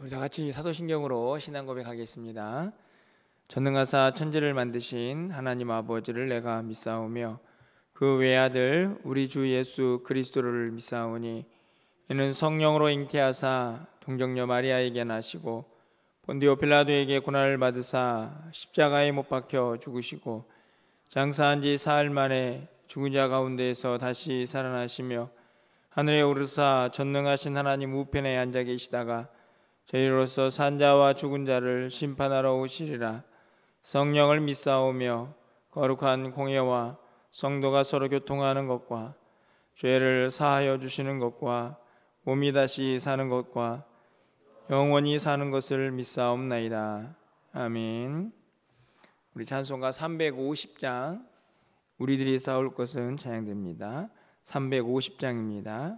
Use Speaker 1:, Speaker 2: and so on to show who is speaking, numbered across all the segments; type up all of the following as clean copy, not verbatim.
Speaker 1: 우리 다 같이 사도신경으로 신앙 고백하겠습니다. 전능하사 천지를 만드신 하나님 아버지를 내가 믿사오며 그 외아들 우리 주 예수 그리스도를 믿사오니 이는 성령으로 잉태하사 동정녀 마리아에게 나시고 본디오 빌라도에게 고난을 받으사 십자가에 못 박혀 죽으시고 장사한 지 사흘 만에 죽은 자 가운데에서 다시 살아나시며 하늘에 오르사 전능하신 하나님 우편에 앉아 계시다가 저희로서 산자와 죽은 자를 심판하러 오시리라. 성령을 믿사오며 거룩한 공예와 성도가 서로 교통하는 것과 죄를 사하여 주시는 것과 몸이 다시 사는 것과 영원히 사는 것을 믿사옵나이다. 아멘. 우리 찬송가 350장 우리들이 싸울 것은 찬양됩니다. 350장입니다.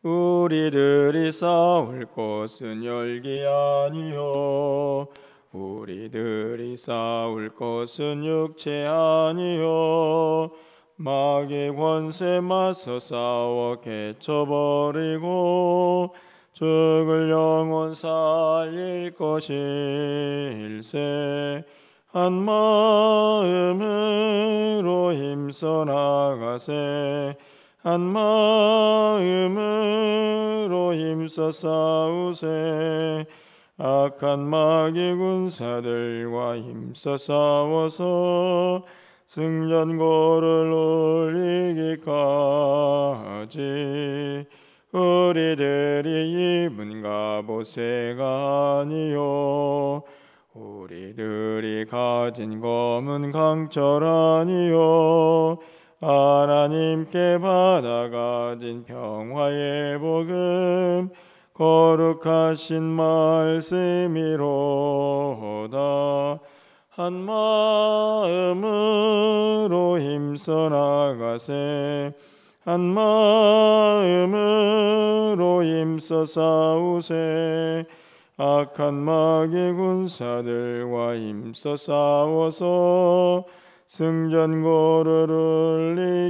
Speaker 1: 우리들이 싸울 것은 열기 아니요 우리들이 싸울 것은 육체 아니요 마귀의 권세 맞서 싸워 깨쳐버리고 죽을 영혼 살릴 것일세 한 마음으로 힘써 나가세 한 마음으로 힘써 싸우세 악한 마귀 군사들과 힘써 싸워서 승전고를 올리기까지 우리들이 입은 갑옷새가 아니요 우리들이 가진 검은 강철 아니요 하나님께 받아가진 평화의 복음 거룩하신 말씀이로다 한 마음으로 힘써 나가세 한 마음으로 힘써 싸우세 악한 마귀 군사들과 힘써 싸워서 승전고를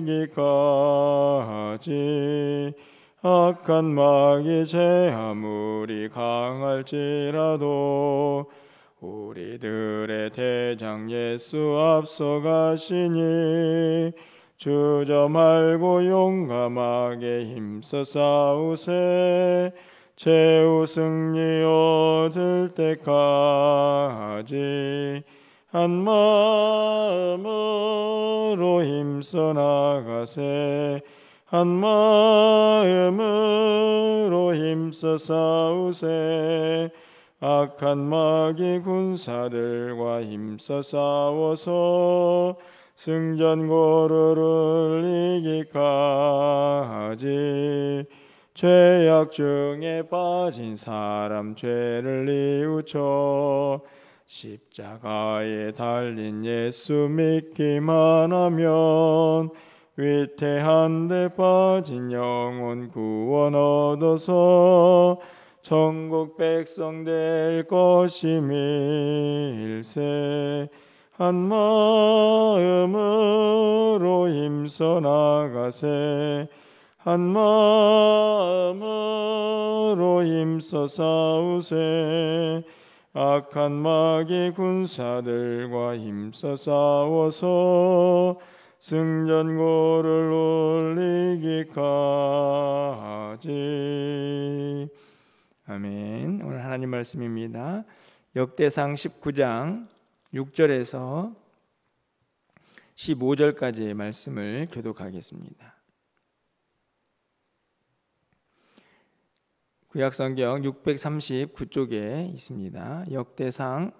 Speaker 1: 올리기까지 악한 마귀 제 아무리 강할지라도 우리들의 대장 예수 앞서가시니 주저 말고 용감하게 힘써 싸우세 최후 승리 얻을 때까지 한 마음으로 힘써 나가세 한 마음으로 힘써 싸우세 악한 마귀 군사들과 힘써 싸워서 승전고를 올리기까지 죄악 중에 빠진 사람 죄를 뉘우쳐 십자가에 달린 예수 믿기만 하면 위태한 데 빠진 영혼 구원 얻어서 천국 백성 될 것임일세 한 마음으로 힘써 나가세 한 마음으로 힘써 싸우세 악한 마귀 군사들과 힘써 싸워서 승전고를 올리기까지. 아멘. 오늘 하나님 말씀입니다. 역대상 19장 6절에서 15절까지의 말씀을 교독하겠습니다. 구약성경 639쪽에 있습니다. 역대상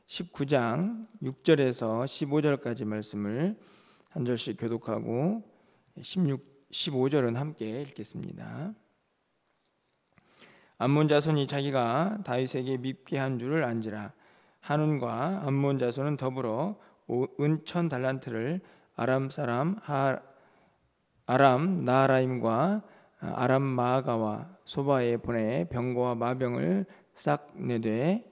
Speaker 1: 19장 6절에서 15절까지 말씀을 한 절씩 교독하고 15절은 함께 읽겠습니다. 암몬 자손이 자기가 다윗에게 밉게 한 줄을 안지라. 한운과 암몬 자손은 더불어 은천 달란트를 아람 사람 아람 나하라임과 아람 마아가와 소바에 보내 병거와 마병을 싹 내되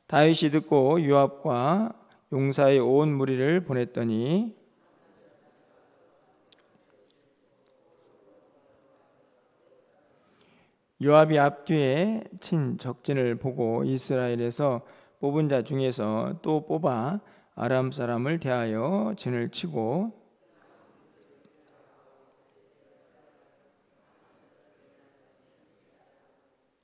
Speaker 1: 다윗이 듣고 요압과 용사의 온 무리를 보냈더니 요압이 앞뒤에 친 적진을 보고 이스라엘에서 뽑은 자 중에서 또 뽑아 아람 사람을 대하여 진을 치고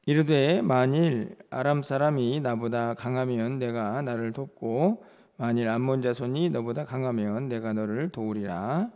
Speaker 1: 이르되 만일 아람 사람이 나보다 강하면 내가 나를 돕고 만일 암몬 자손이 너보다 강하면 내가 너를 도우리라.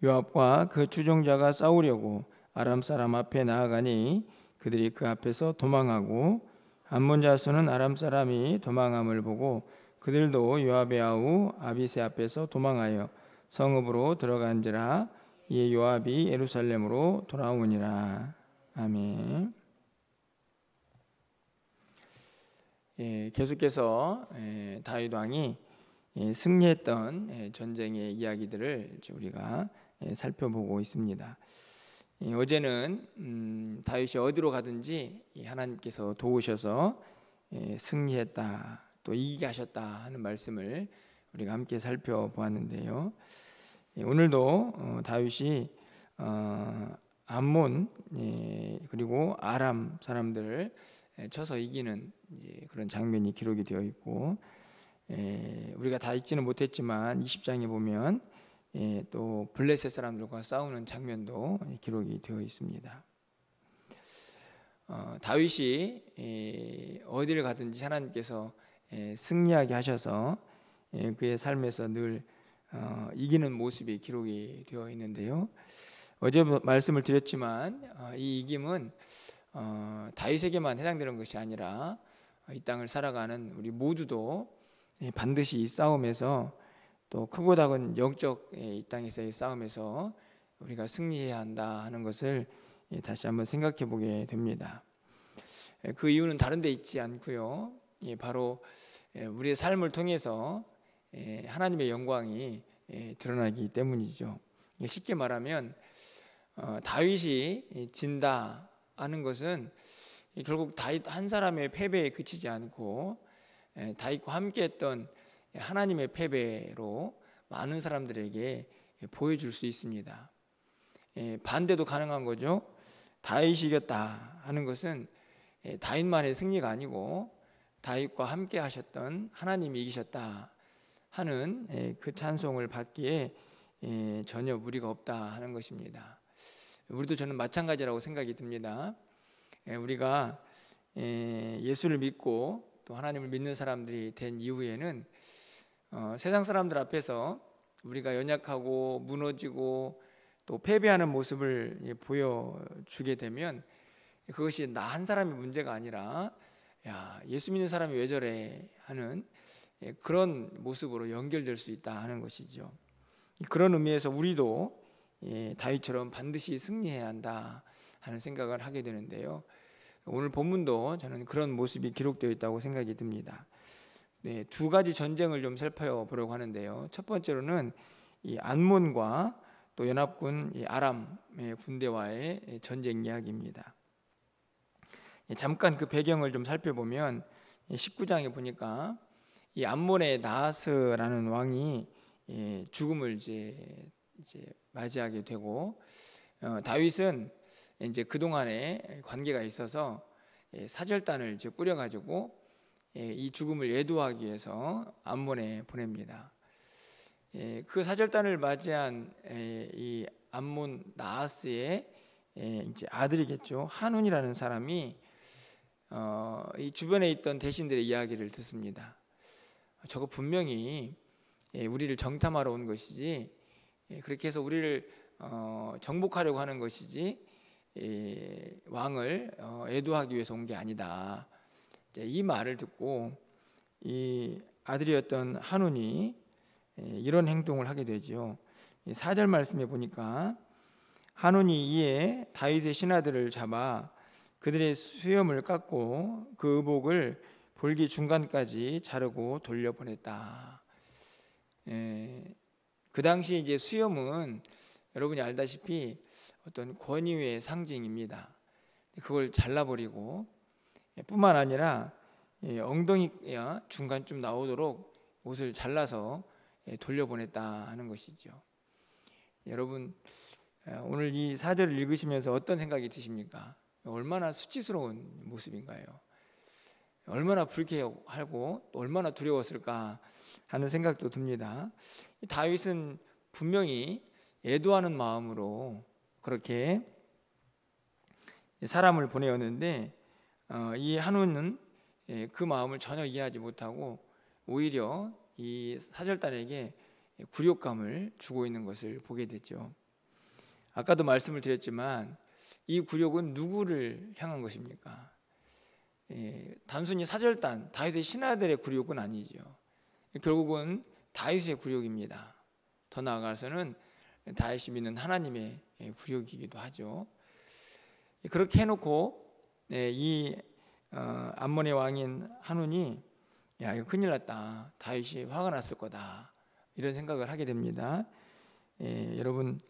Speaker 1: 요압과 그 추종자가 싸우려고 아람 사람 앞에 나아가니 그들이 그 앞에서 도망하고 암몬 자손은 아람 사람이 도망함을 보고 그들도 요압의 아우 아비새 앞에서 도망하여 성읍으로 들어간지라. 이에 요압이 예루살렘으로 돌아오니라. 아멘. 계속해서 다윗 왕이 승리했던 전쟁의 이야기들을 우리가 살펴보고 있습니다. 어제는 다윗이 어디로 가든지 하나님께서 도우셔서 승리했다, 또 이기게 하셨다 하는 말씀을 우리가 함께 살펴보았는데요. 오늘도 다윗이 암몬 그리고 아람 사람들을 쳐서 이기는 그런 장면이 기록이 되어 있고, 우리가 다 읽지는 못했지만 20장에 보면 또 블레셋 사람들과 싸우는 장면도 기록이 되어 있습니다. 다윗이 어디를 가든지 하나님께서 승리하게 하셔서 그의 삶에서 늘 이기는 모습이 기록이 되어 있는데요. 어제 말씀을 드렸지만 이 이김은 다윗에게만 해당되는 것이 아니라 이 땅을 살아가는 우리 모두도 반드시 이 싸움에서, 또 크고 작은 영적 이 땅에서의 싸움에서 우리가 승리해야 한다 하는 것을 다시 한번 생각해 보게 됩니다. 그 이유는 다른 데 있지 않고요, 바로 우리의 삶을 통해서 하나님의 영광이 드러나기 때문이죠. 쉽게 말하면 다윗이 진다 하는 것은 결국 다윗 한 사람의 패배에 그치지 않고 다윗과 함께했던 하나님의 패배로 많은 사람들에게 보여줄 수 있습니다. 반대도 가능한 거죠. 다윗이 이겼다 하는 것은 다윗만의 승리가 아니고 다윗과 함께 하셨던 하나님이 이기셨다 하는 그 찬송을 받기에 전혀 무리가 없다 하는 것입니다. 우리도 저는 마찬가지라고 생각이 듭니다. 우리가 예수를 믿고 또 하나님을 믿는 사람들이 된 이후에는 세상 사람들 앞에서 우리가 연약하고 무너지고 또 패배하는 모습을 보여주게 되면 그것이 나 한 사람의 문제가 아니라 야, 예수 믿는 사람이 왜 저래 하는 그런 모습으로 연결될 수 있다 하는 것이죠. 그런 의미에서 우리도 다윗처럼 반드시 승리해야 한다 하는 생각을 하게 되는데요. 오늘 본문도 저는 그런 모습이 기록되어 있다고 생각이 듭니다. 두 가지 전쟁을 좀 살펴보려고 하는데요. 첫 번째로는 이 암몬과 또 연합군 아람의 군대와의 전쟁 이야기입니다. 잠깐 그 배경을 좀 살펴보면 19장에 보니까 이 암몬의 나하스라는 왕이 죽음을 이제 맞이하게 되고, 다윗은 이제 그 동안에 관계가 있어서 사절단을 이제 꾸려가지고 이 죽음을 예도하기 위해서 암몬에 보냅니다. 그 사절단을 맞이한 이 암몬 나하스의 이제 아들이겠죠, 한운이라는 사람이 이 주변에 있던 대신들의 이야기를 듣습니다. 저거 분명히 우리를 정탐하러 온 것이지, 그렇게 해서 우리를 정복하려고 하는 것이지 왕을 애도하기 위해서 온 게 아니다. 이 말을 듣고 이 아들이었던 한운이 이런 행동을 하게 되죠. 4절 말씀에 보니까 한운이 이에 다윗의 신하들을 잡아 그들의 수염을 깎고 그 의복을 볼기 중간까지 자르고 돌려보냈다. 그 당시 이제 수염은 여러분이 알다시피 어떤 권위의 상징입니다. 그걸 잘라버리고 뿐만 아니라 엉덩이가 중간쯤 나오도록 옷을 잘라서 돌려보냈다 하는 것이죠. 여러분, 오늘 이 사절을 읽으시면서 어떤 생각이 드십니까? 얼마나 수치스러운 모습인가요? 얼마나 불쾌하고 또 얼마나 두려웠을까 하는 생각도 듭니다. 다윗은 분명히 애도하는 마음으로 그렇게 사람을 보내었는데 이 한우는 그 마음을 전혀 이해하지 못하고 오히려 이 사절단에게 굴욕감을 주고 있는 것을 보게 됐죠. 아까도 말씀을 드렸지만 이 굴욕은 누구를 향한 것입니까? 단순히 사절단, 다윗의 신하들의 굴욕은 아니죠. 결국은 다윗의 굴욕입니다. 더 나아가서는 다윗이 믿는 하나님의 굴욕이기도 하죠. 그렇게 해놓고 이 암몬의 왕인 한운이 야, 이거 큰일 났다, 다윗이 화가 났을 거다, 이런 생각을 하게 됩니다. 여러분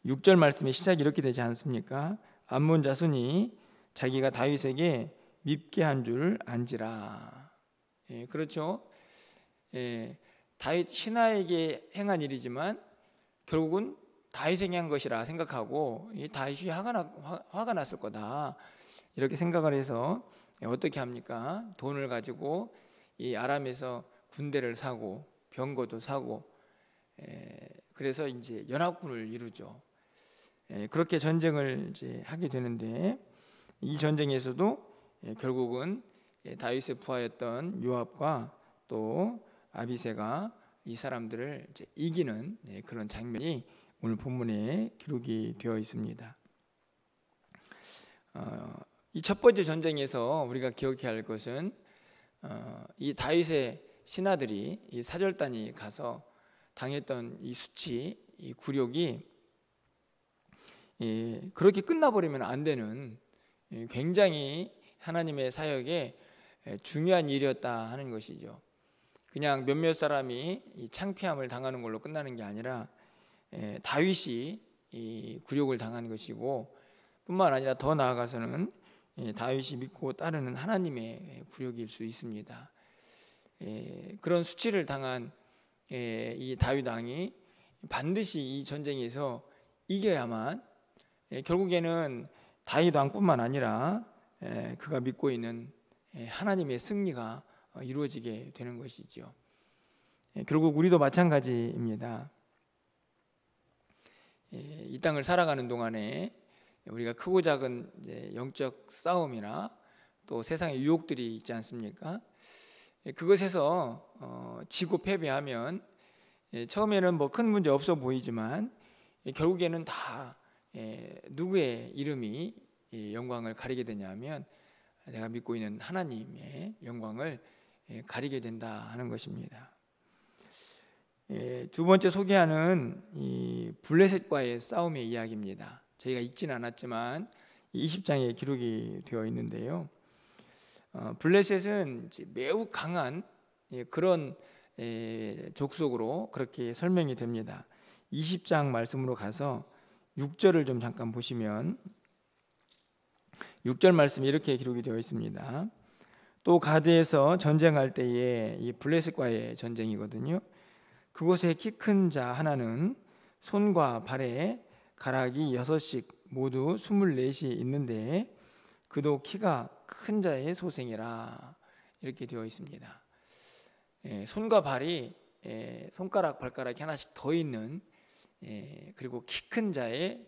Speaker 1: 6절 말씀의 시작이 이렇게 되지 않습니까? 암몬 자손이 자기가 다윗에게 밉게 한 줄 안지라. 그렇죠. 다윗 신하에게 행한 일이지만 결국은 다윗에게 한 것이라 생각하고 이 다윗이 화가 났을 거다, 이렇게 생각을 해서 어떻게 합니까? 돈을 가지고 이 아람에서 군대를 사고 병거도 사고 그래서 이제 연합군을 이루죠. 그렇게 전쟁을 이제 하게 되는데 이 전쟁에서도 결국은 다윗의 부하였던 요압과 또 아비새가 이 사람들을 이제 이기는 그런 장면이 오늘 본문에 기록이 되어 있습니다. 이 첫 번째 전쟁에서 우리가 기억해야 할 것은 이 다윗의 신하들이 이 사절단이 가서 당했던 이 수치, 이 굴욕이 그렇게 끝나버리면 안 되는 굉장히 하나님의 사역에 중요한 일이었다 하는 것이죠. 그냥 몇몇 사람이 이 창피함을 당하는 걸로 끝나는 게 아니라 다윗이 이 굴욕을 당한 것이고 뿐만 아니라 더 나아가서는 다윗이 믿고 따르는 하나님의 굴욕일 수 있습니다. 그런 수치를 당한 이 다윗 왕이 반드시 이 전쟁에서 이겨야만 결국에는 다윗 왕뿐만 아니라 그가 믿고 있는 하나님의 승리가 이루어지게 되는 것이죠. 결국 우리도 마찬가지입니다. 이 땅을 살아가는 동안에 우리가 크고 작은 이제 영적 싸움이나 또 세상의 유혹들이 있지 않습니까? 그것에서 지고 패배하면 처음에는 뭐 큰 문제 없어 보이지만 결국에는 다 누구의 이름이 영광을 가리게 되냐면 내가 믿고 있는 하나님의 영광을 가리게 된다 하는 것입니다. 두 번째 소개하는 이 블레셋과의 싸움의 이야기입니다. 저희가 읽지는 않았지만 20장에 기록이 되어 있는데요. 블레셋은 매우 강한 그런 족속으로 그렇게 설명이 됩니다. 20장 말씀으로 가서 6절을 좀 잠깐 보시면 6절 말씀이 이렇게 기록이 되어 있습니다. 또 가드에서 전쟁할 때에 이 블레셋과의 전쟁이거든요. 그곳에 키 큰 자 하나는 손과 발에 가락이 6씩 모두 24이 있는데 그도 키가 큰 자의 소생이라, 이렇게 되어 있습니다. 손과 발이 손가락 발가락이 하나씩 더 있는 그리고 키 큰 자의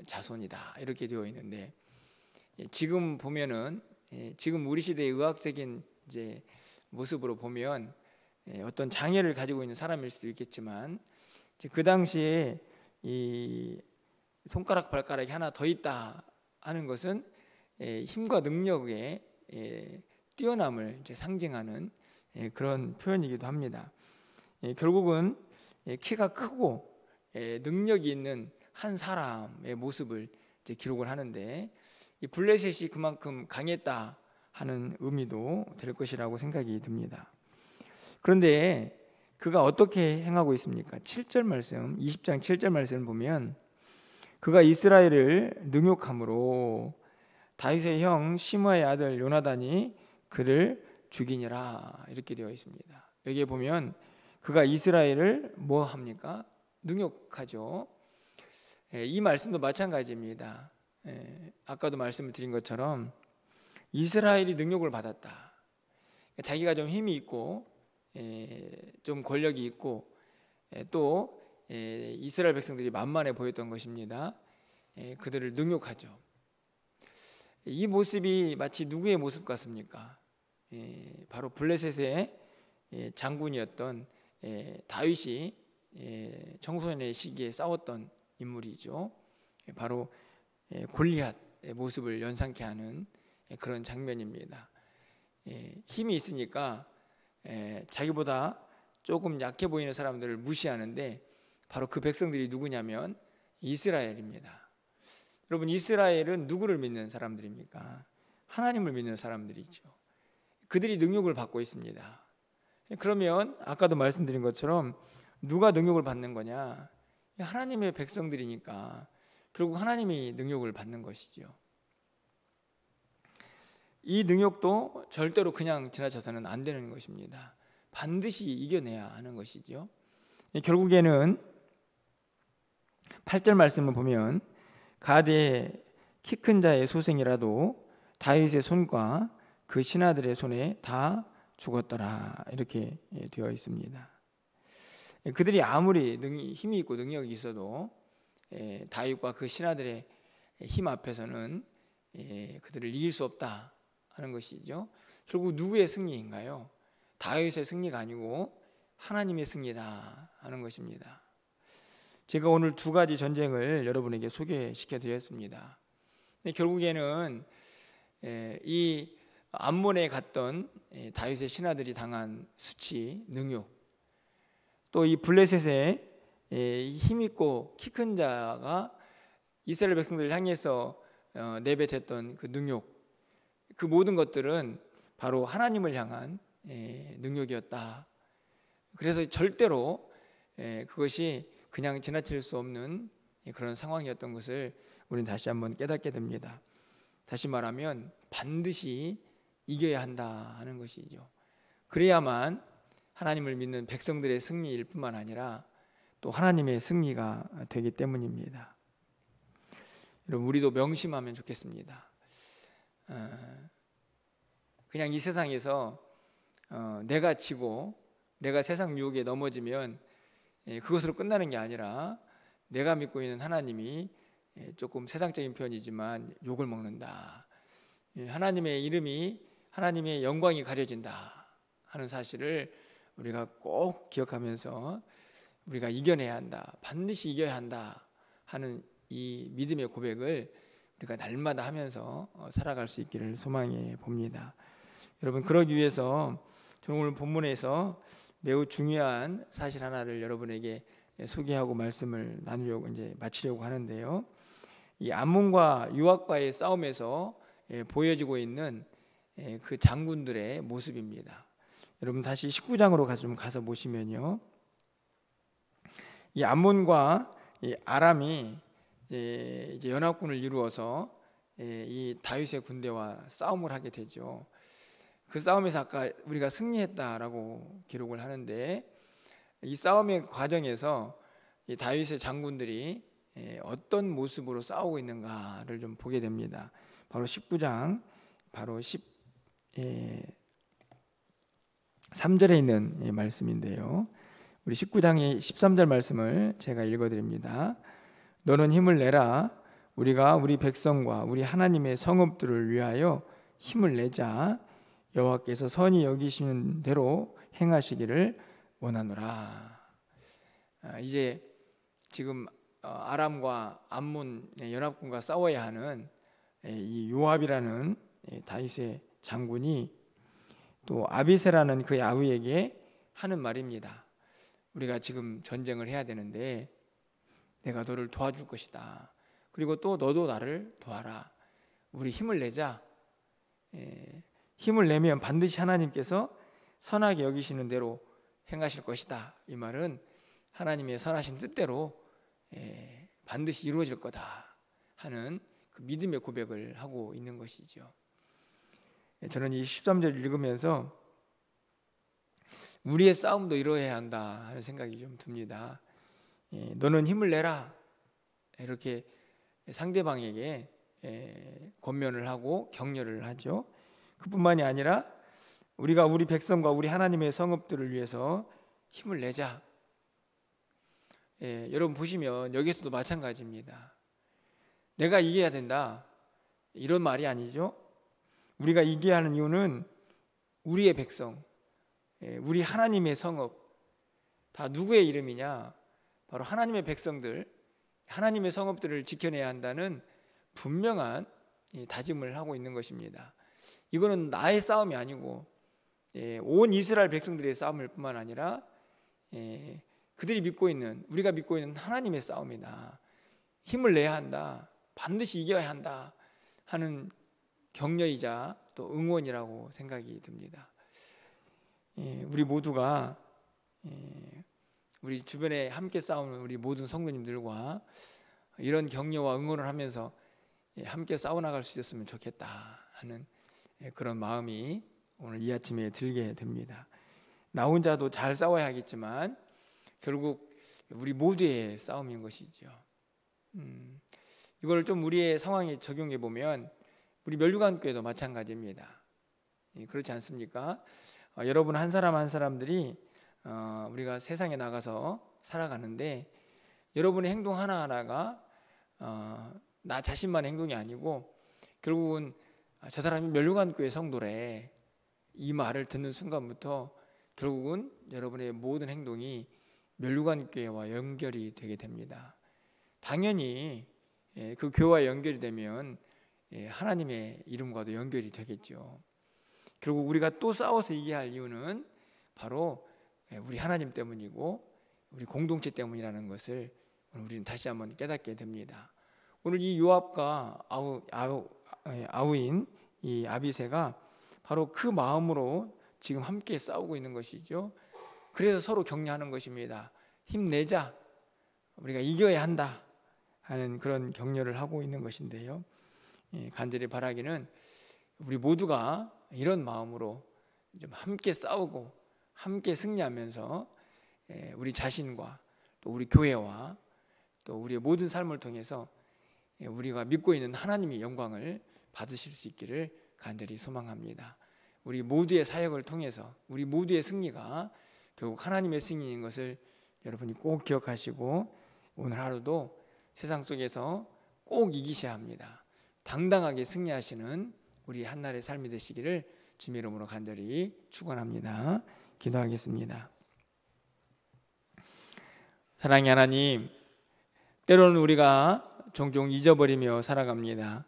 Speaker 1: 자손이다, 이렇게 되어 있는데 지금 보면은 지금 우리 시대의 의학적인 이제 모습으로 보면 어떤 장애를 가지고 있는 사람일 수도 있겠지만 그 당시에 이 손가락 발가락이 하나 더 있다 하는 것은 힘과 능력의 뛰어남을 이제 상징하는 그런 표현이기도 합니다. 결국은 키가 크고 능력이 있는 한 사람의 모습을 이제 기록을 하는데 이 블레셋이 그만큼 강했다 하는 의미도 될 것이라고 생각이 듭니다. 그런데 그가 어떻게 행하고 있습니까? 7절 말씀, 20장 7절 말씀을 보면 그가 이스라엘을 능욕함으로 다윗의 형 시므아의 아들 요나단이 그를 죽이니라 이렇게 되어 있습니다. 여기에 보면 그가 이스라엘을 뭐 합니까? 능욕하죠. 이 말씀도 마찬가지입니다. 아까도 말씀을 드린 것처럼 이스라엘이 능욕을 받았다. 자기가 좀 힘이 있고 좀 권력이 있고 또 이스라엘 백성들이 만만해 보였던 것입니다. 그들을 능욕하죠. 이 모습이 마치 누구의 모습 같습니까? 바로 블레셋의 장군이었던 다윗이 청소년의 시기에 싸웠던 인물이죠. 바로 골리앗의 모습을 연상케 하는 그런 장면입니다. 힘이 있으니까 자기보다 조금 약해 보이는 사람들을 무시하는데 바로 그 백성들이 누구냐면 이스라엘입니다. 여러분, 이스라엘은 누구를 믿는 사람들입니까? 하나님을 믿는 사람들이죠. 그들이 능욕을 받고 있습니다. 그러면 아까도 말씀드린 것처럼 누가 능욕을 받는 거냐? 하나님의 백성들이니까 결국 하나님이 능욕을 받는 것이죠. 이 능욕도 절대로 그냥 지나쳐서는 안 되는 것입니다. 반드시 이겨내야 하는 것이죠. 결국에는 8절 말씀을 보면 가드의 키 큰 자의 소생이라도 다윗의 손과 그 신하들의 손에 다 죽었더라 이렇게 되어 있습니다. 그들이 아무리 힘이 있고 능력이 있어도 다윗과 그 신하들의 힘 앞에서는 그들을 이길 수 없다 하는 것이죠. 결국 누구의 승리인가요? 다윗의 승리가 아니고 하나님의 승리다 하는 것입니다. 제가 오늘 두 가지 전쟁을 여러분에게 소개시켜 드렸습니다. 결국에는 이 암몬에 갔던 다윗의 신하들이 당한 수치, 능욕, 또 이 블레셋의 힘있고 키 큰 자가 이스라엘 백성들을 향해서 내뱉었던 그 능욕, 그 모든 것들은 바로 하나님을 향한 능욕이었다. 그래서 절대로 그것이 그냥 지나칠 수 없는 그런 상황이었던 것을 우리는 다시 한번 깨닫게 됩니다. 다시 말하면 반드시 이겨야 한다 하는 것이죠. 그래야만 하나님을 믿는 백성들의 승리일 뿐만 아니라 또 하나님의 승리가 되기 때문입니다. 여러분, 우리도 명심하면 좋겠습니다. 그냥 이 세상에서 내가 지고 내가 세상 유혹에 넘어지면 그것으로 끝나는 게 아니라 내가 믿고 있는 하나님이 조금 세상적인 표현이지만 욕을 먹는다. 하나님의 이름이, 하나님의 영광이 가려진다 하는 사실을 우리가 꼭 기억하면서 우리가 이겨내야 한다, 반드시 이겨야 한다 하는 이 믿음의 고백을 우리가 날마다 하면서 살아갈 수 있기를 소망해 봅니다. 여러분, 그러기 위해서 저는 오늘 본문에서 매우 중요한 사실 하나를 여러분에게 소개하고 말씀을 나누려고 이제 마치려고 하는데요. 이 암몬과 요압과의 싸움에서 보여지고 있는 그 장군들의 모습입니다. 여러분, 다시 19장으로 가서 보시면요, 이 암몬과 이 아람이 이제 연합군을 이루어서 이 다윗의 군대와 싸움을 하게 되죠. 그 싸움에서 아까 우리가 승리했다라고 기록을 하는데, 이 싸움의 과정에서 이 다윗의 장군들이 어떤 모습으로 싸우고 있는가를 좀 보게 됩니다. 바로 19장 바로 13절에 있는 말씀인데요. 우리 19장의 13절 말씀을 제가 읽어드립니다. 너는 힘을 내라. 우리가 우리 백성과 우리 하나님의 성읍들을 위하여 힘을 내자. 여호와께서 선히 여기시는 대로 행하시기를 원하노라. 이제 지금 아람과 암몬의 연합군과 싸워야 하는 이 요압이라는 다윗의 장군이 또 아비새라는 그의 아우에게 하는 말입니다. 우리가 지금 전쟁을 해야 되는데 내가 너를 도와줄 것이다. 그리고 또 너도 나를 도와라. 우리 힘을 내자. 힘을 내면 반드시 하나님께서 선하게 여기시는 대로 행하실 것이다. 이 말은 하나님의 선하신 뜻대로 반드시 이루어질 거다 하는 그 믿음의 고백을 하고 있는 것이죠. 저는 이 13절 읽으면서 우리의 싸움도 이루어야 한다 하는 생각이 좀 듭니다. 너는 힘을 내라, 이렇게 상대방에게 권면을 하고 격려를 하죠. 그뿐만이 아니라 우리가 우리 백성과 우리 하나님의 성읍들을 위해서 힘을 내자. 여러분 보시면 여기서도 마찬가지입니다. 내가 이겨야 된다, 이런 말이 아니죠. 우리가 이겨야 하는 이유는 우리의 백성, 우리 하나님의 성읍, 다 누구의 이름이냐? 바로 하나님의 백성들, 하나님의 성읍들을 지켜내야 한다는 분명한 다짐을 하고 있는 것입니다. 이거는 나의 싸움이 아니고 온 이스라엘 백성들의 싸움일 뿐만 아니라 그들이 믿고 있는, 우리가 믿고 있는 하나님의 싸움이다. 힘을 내야 한다, 반드시 이겨야 한다 하는 격려이자 또 응원이라고 생각이 듭니다. 우리 모두가 우리 주변에 함께 싸우는 우리 모든 성도님들과 이런 격려와 응원을 하면서 함께 싸워나갈 수 있었으면 좋겠다 하는 그런 마음이 오늘 이 아침에 들게 됩니다. 나 혼자도 잘 싸워야 하겠지만 결국 우리 모두의 싸움인 것이죠. 이걸 좀 우리의 상황에 적용해 보면 우리 멸류관교회도 마찬가지입니다. 그렇지 않습니까? 여러분 한 사람 한 사람들이 우리가 세상에 나가서 살아가는데 여러분의 행동 하나하나가 나 자신만의 행동이 아니고 결국은 저 사람이 멸류관교회 성도래, 이 말을 듣는 순간부터 결국은 여러분의 모든 행동이 멸류관교회와 연결이 되게 됩니다. 당연히 그 교회와 연결이 되면 하나님의 이름과도 연결이 되겠죠. 결국 우리가 또 싸워서 이겨야 할 이유는 바로 우리 하나님 때문이고 우리 공동체 때문이라는 것을 우리는 다시 한번 깨닫게 됩니다. 오늘 이 요압과 아우인 이 아비새가 바로 그 마음으로 지금 함께 싸우고 있는 것이죠. 그래서 서로 격려하는 것입니다. 힘내자, 우리가 이겨야 한다 하는 그런 격려를 하고 있는 것인데요. 간절히 바라기는 우리 모두가 이런 마음으로 좀 함께 싸우고 함께 승리하면서 우리 자신과 또 우리 교회와 또 우리의 모든 삶을 통해서 우리가 믿고 있는 하나님의 영광을 받으실 수 있기를 간절히 소망합니다. 우리 모두의 사역을 통해서 우리 모두의 승리가 결국 하나님의 승리인 것을 여러분이 꼭 기억하시고 오늘 하루도 세상 속에서 꼭 이기셔야 합니다. 당당하게 승리하시는 우리 한날의 삶이 되시기를 주님의 이름으로 간절히 축원합니다. 기도하겠습니다. 사랑의 하나님, 때로는 우리가 종종 잊어버리며 살아갑니다.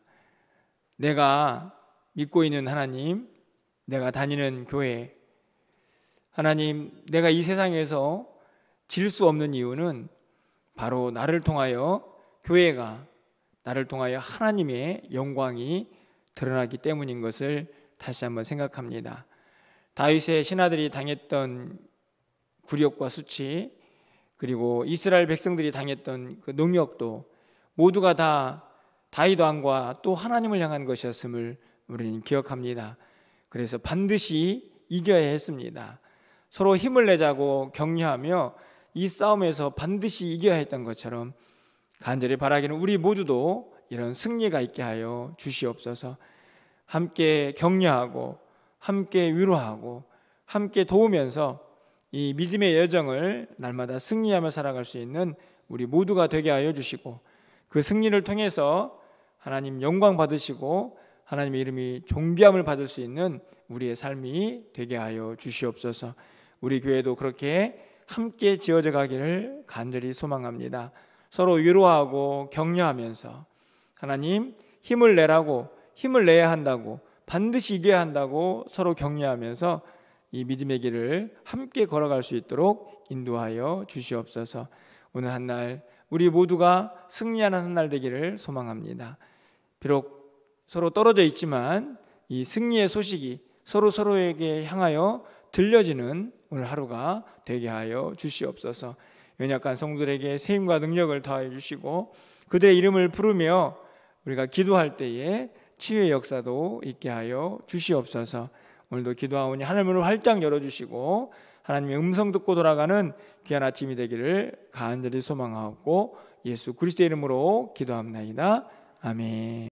Speaker 1: 내가 믿고 있는 하나님, 내가 다니는 교회, 하나님, 내가 이 세상에서 질 수 없는 이유는 바로 나를 통하여 교회가, 나를 통하여 하나님의 영광이 드러나기 때문인 것을 다시 한번 생각합니다. 다윗의 신하들이 당했던 굴욕과 수치, 그리고 이스라엘 백성들이 당했던 그 능욕도 모두가 다 다윗 왕과 또 하나님을 향한 것이었음을 우리는 기억합니다. 그래서 반드시 이겨야 했습니다. 서로 힘을 내자고 격려하며 이 싸움에서 반드시 이겨야 했던 것처럼 간절히 바라기는 우리 모두도 이런 승리가 있게 하여 주시옵소서. 함께 격려하고 함께 위로하고 함께 도우면서 이 믿음의 여정을 날마다 승리하며 살아갈 수 있는 우리 모두가 되게 하여 주시고 그 승리를 통해서 하나님 영광 받으시고 하나님의 이름이 존귀함을 받을 수 있는 우리의 삶이 되게 하여 주시옵소서. 우리 교회도 그렇게 함께 지어져 가기를 간절히 소망합니다. 서로 위로하고 격려하면서 하나님 힘을 내라고, 힘을 내야 한다고, 반드시 이겨야 한다고 서로 격려하면서 이 믿음의 길을 함께 걸어갈 수 있도록 인도하여 주시옵소서. 오늘 한날 우리 모두가 승리하는 한날 되기를 소망합니다. 비록 서로 떨어져 있지만 이 승리의 소식이 서로에게 향하여 들려지는 오늘 하루가 되게 하여 주시옵소서. 연약한 성도들에게 세임과 능력을 더하여 주시고 그들의 이름을 부르며 우리가 기도할 때에 치유의 역사도 있게 하여 주시옵소서. 오늘도 기도하오니 하늘문을 활짝 열어주시고 하나님의 음성 듣고 돌아가는 귀한 아침이 되기를 간절히 소망하고 예수 그리스도의 이름으로 기도합나이다. 아멘.